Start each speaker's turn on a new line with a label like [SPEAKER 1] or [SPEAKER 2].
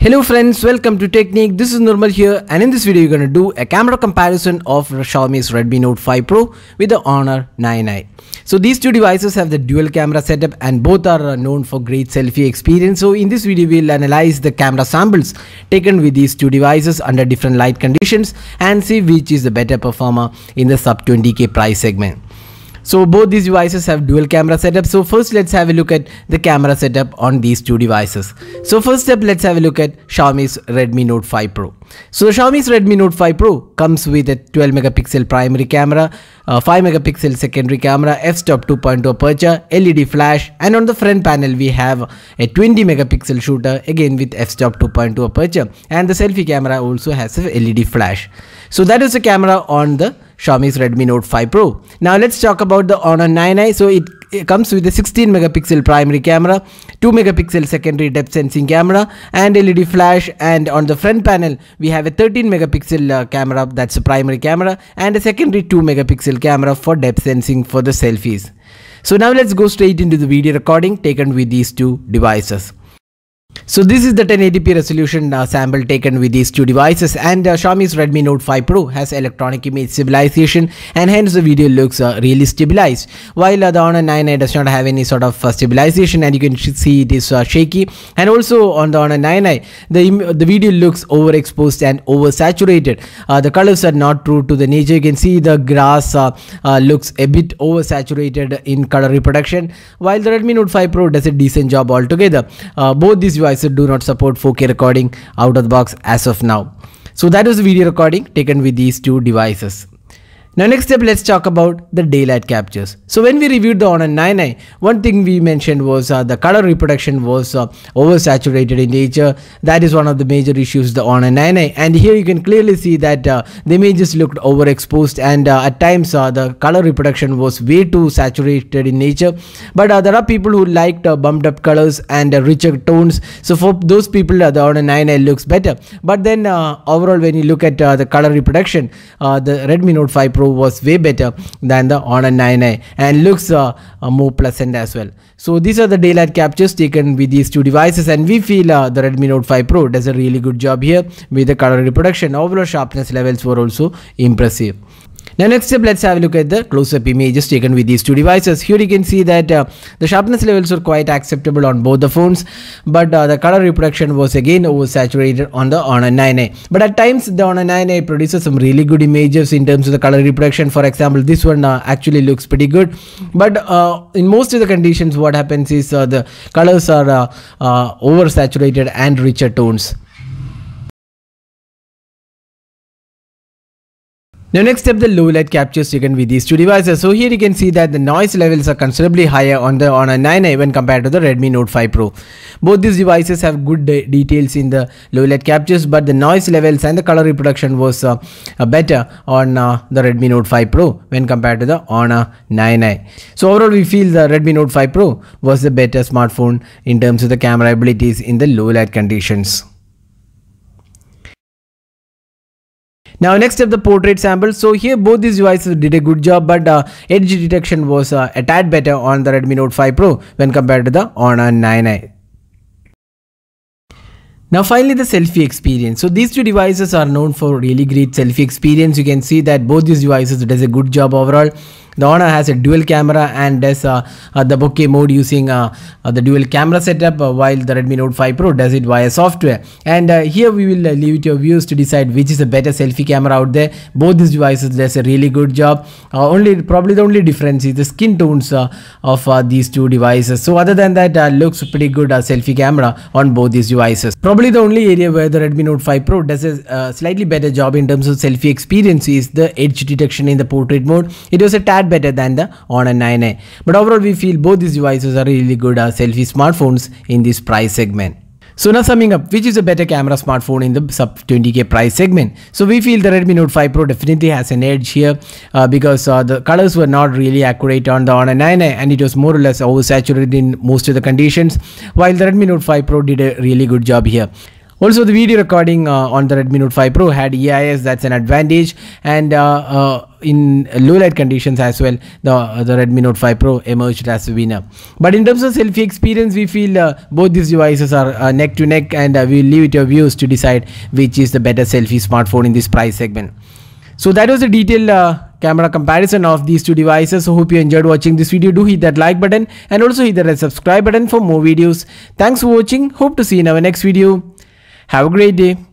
[SPEAKER 1] Hello friends, welcome to Technique. This is Nirmal here, and in this video you're going to do a camera comparison of Xiaomi's Redmi Note 5 Pro with the Honor 9i. So these two devices have the dual camera setup and both are known for great selfie experience. So in this video we'll analyze the camera samples taken with these two devices under different light conditions and see which is the better performer in the sub 20k price segment. So both these devices have dual camera setup. So first let's have a look at the camera setup on these two devices. So first up, let's have a look at Xiaomi's Redmi Note 5 Pro. So Xiaomi's Redmi Note 5 Pro comes with a 12 megapixel primary camera, 5 megapixel secondary camera, f-stop 2.2 aperture, LED flash, and on the front panel we have a 20 megapixel shooter, again with f-stop 2.2 aperture, and the selfie camera also has a LED flash. So that is the camera on the Xiaomi's Redmi Note 5 Pro. Now let's talk about the Honor 9i. So it comes with a 16 megapixel primary camera, 2 megapixel secondary depth sensing camera, and LED flash. And on the front panel we have a 13 megapixel camera, that's a primary camera, and a secondary 2 megapixel camera for depth sensing for the selfies. So now let's go straight into the video recording taken with these two devices. So this is the 1080p resolution sample taken with these two devices, and Xiaomi's Redmi Note 5 Pro has electronic image stabilization, and hence the video looks really stabilized, while the Honor 9i does not have any sort of stabilization, and you can see it is shaky. And also on the Honor 9i the video looks overexposed and oversaturated. The colors are not true to the nature. You can see the grass looks a bit oversaturated in color reproduction, while the Redmi Note 5 Pro does a decent job altogether. Both these devices do not support 4K recording out of the box as of now. So that was the video recording taken with these two devices. Now next up, let's talk about the daylight captures. So when we reviewed the Honor 9i, one thing we mentioned was the color reproduction was oversaturated in nature. That is one of the major issues the Honor 9i, and here you can clearly see that the images looked overexposed, and at times the color reproduction was way too saturated in nature. But there are people who liked bumped up colors and richer tones. So for those people the Honor 9i looks better. But then overall, when you look at the color reproduction, the Redmi Note 5 Pro was way better than the Honor 9i and looks more pleasant as well. So these are the daylight captures taken with these two devices, and we feel the Redmi Note 5 Pro does a really good job here with the color reproduction. Overall sharpness levels were also impressive. Now next up, let's have a look at the close-up images taken with these two devices. Here you can see that the sharpness levels are quite acceptable on both the phones, but the color reproduction was again oversaturated on the Honor 9i. But at times the Honor 9i produces some really good images in terms of the color reproduction. For example, this one actually looks pretty good, but in most of the conditions what happens is the colors are oversaturated and richer tones. Now next up, the low light captures taken with these two devices. So here you can see that the noise levels are considerably higher on the Honor 9i when compared to the Redmi Note 5 Pro. Both these devices have good details in the low light captures, but the noise levels and the color reproduction was better on the Redmi Note 5 Pro when compared to the Honor 9i. So overall we feel the Redmi Note 5 Pro was the better smartphone in terms of the camera abilities in the low light conditions. Now next up, the portrait sample. So here both these devices did a good job, but edge detection was a tad better on the Redmi Note 5 Pro when compared to the Honor 9i. Now finally, the selfie experience. So these two devices are known for really great selfie experience. You can see that both these devices does a good job overall. The Honor has a dual camera and does the bokeh mode using the dual camera setup, while the Redmi Note 5 Pro does it via software. And here we will leave it to your viewers to decide which is the better selfie camera out there. Both these devices does a really good job. Probably the only difference is the skin tones of these two devices. So other than that, looks pretty good selfie camera on both these devices. Probably the only area where the Redmi Note 5 Pro does a slightly better job in terms of selfie experience is the edge detection in the portrait mode. It was a tad better than the Honor 9i, but overall we feel both these devices are really good selfie smartphones in this price segment. So now summing up, which is a better camera smartphone in the sub 20k price segment? So we feel the Redmi Note 5 Pro definitely has an edge here because the colors were not really accurate on the Honor 9i, and it was more or less oversaturated in most of the conditions, while the Redmi Note 5 Pro did a really good job here. Also, the video recording on the Redmi Note 5 Pro had EIS, that's an advantage, and in low light conditions as well, the Redmi Note 5 Pro emerged as a winner. But in terms of selfie experience, we feel both these devices are neck to neck, and we'll leave it to your viewers to decide which is the better selfie smartphone in this price segment. So that was a detailed camera comparison of these two devices. So hope you enjoyed watching this video. Do hit that like button and also hit that subscribe button for more videos. Thanks for watching. Hope to see you in our next video. Have a great day.